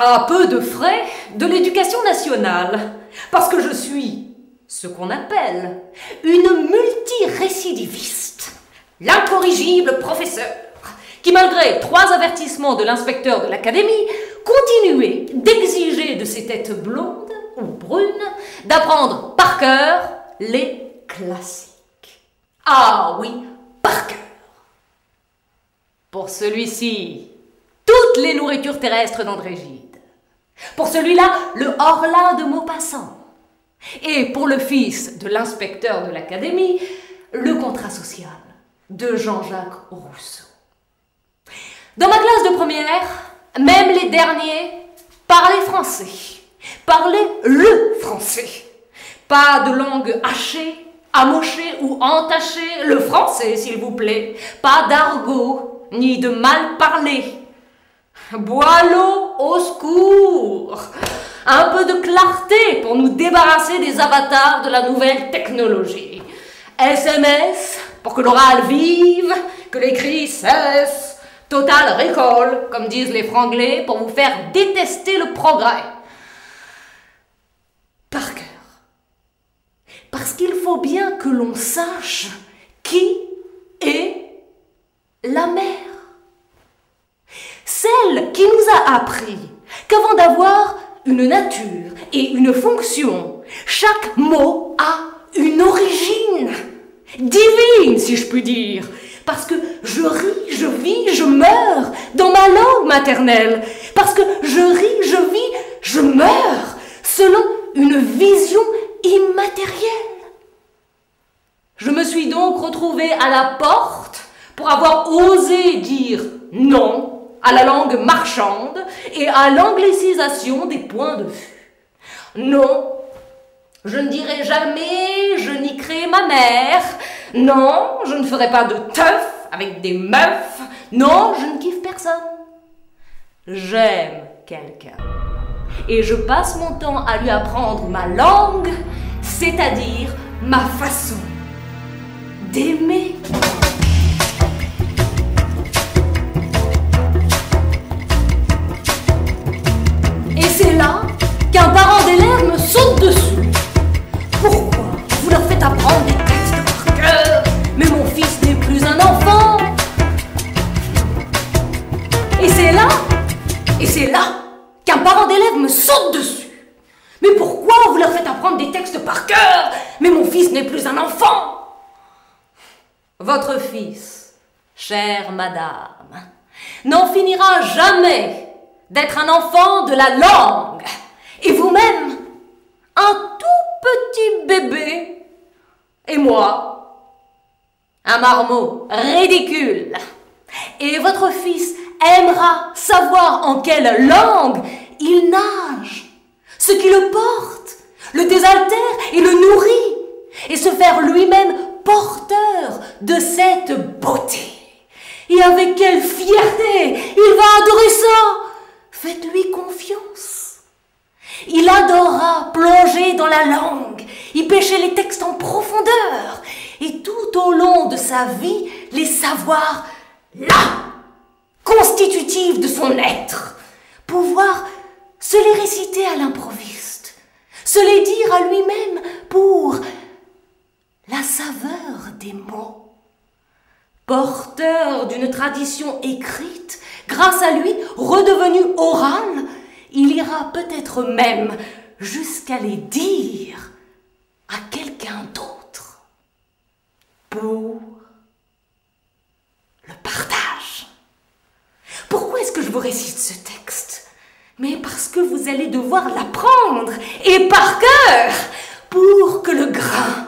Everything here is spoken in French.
à peu de frais, de l'éducation nationale, parce que je suis ce qu'on appelle une multirécidiviste, l'incorrigible professeur, qui malgré 3 avertissements de l'inspecteur de l'académie, continuait d'exiger de ces têtes blondes ou brunes d'apprendre par cœur les classiques. Ah oui, par cœur. Pour celui-ci, toutes les nourritures terrestres d'André Gide. Pour celui-là, le Horla de Maupassant. Et pour le fils de l'inspecteur de l'académie, le contrat social de Jean-Jacques Rousseau. Dans ma classe de première, même les derniers parlaient français. Parlaient le français. Pas de langue hachée, amochée ou entachée, le français s'il vous plaît. Pas d'argot, ni de mal parler. Boileau, au secours! Un peu de clarté pour nous débarrasser des avatars de la nouvelle technologie. SMS pour que l'oral vive, que l'écrit cesse. Total recall, comme disent les franglais, pour vous faire détester le progrès. Par cœur. Parce qu'il faut bien que l'on sache qui est la mère. Celle qui nous a appris qu'avant d'avoir une nature et une fonction, chaque mot a une origine divine, si je puis dire. Parce que je ris, je vis, je meurs dans ma langue maternelle. Parce que je ris, je vis, je meurs selon une vision immatérielle. Je me suis donc retrouvée à la porte pour avoir osé dire non à la langue marchande et à l'anglicisation des points de vue. Non, je ne dirai jamais je niquerai ma mère. Non, je ne ferai pas de teuf avec des meufs. Non, je ne kiffe personne. J'aime quelqu'un. Et je passe mon temps à lui apprendre ma langue, c'est-à-dire ma façon d'aimer. Et c'est là qu'un parent d'élève me saute dessus. Pourquoi vous leur faites apprendre des textes par cœur? Mais mon fils n'est plus un enfant. Et c'est là qu'un parent d'élève me saute dessus. Mais pourquoi vous leur faites apprendre des textes par cœur? Mais mon fils n'est plus un enfant. Votre fils, chère madame, n'en finira jamais d'être un enfant de la langue. Et vous-même, un tout petit bébé. Et moi, un marmot ridicule. Et votre fils aimera savoir en quelle langue il nage, ce qui le porte, le désaltère et le nourrit, et se faire lui-même porteur de cette beauté. Et avec quelle fierté il va adorer ça! Faites-lui confiance. Il adorera plonger dans la langue, y pêcher les textes en profondeur, et tout au long de sa vie, les savoir là, constitutifs de son être, pouvoir se les réciter à l'improviste, se les dire à lui-même pour la saveur des mots. Porteur d'une tradition écrite, grâce à lui, redevenu oral, il ira peut-être même jusqu'à les dire à quelqu'un d'autre. Pour le partage. Pourquoi est-ce que je vous récite ce texte? Mais parce que vous allez devoir l'apprendre, et par cœur, pour que le grain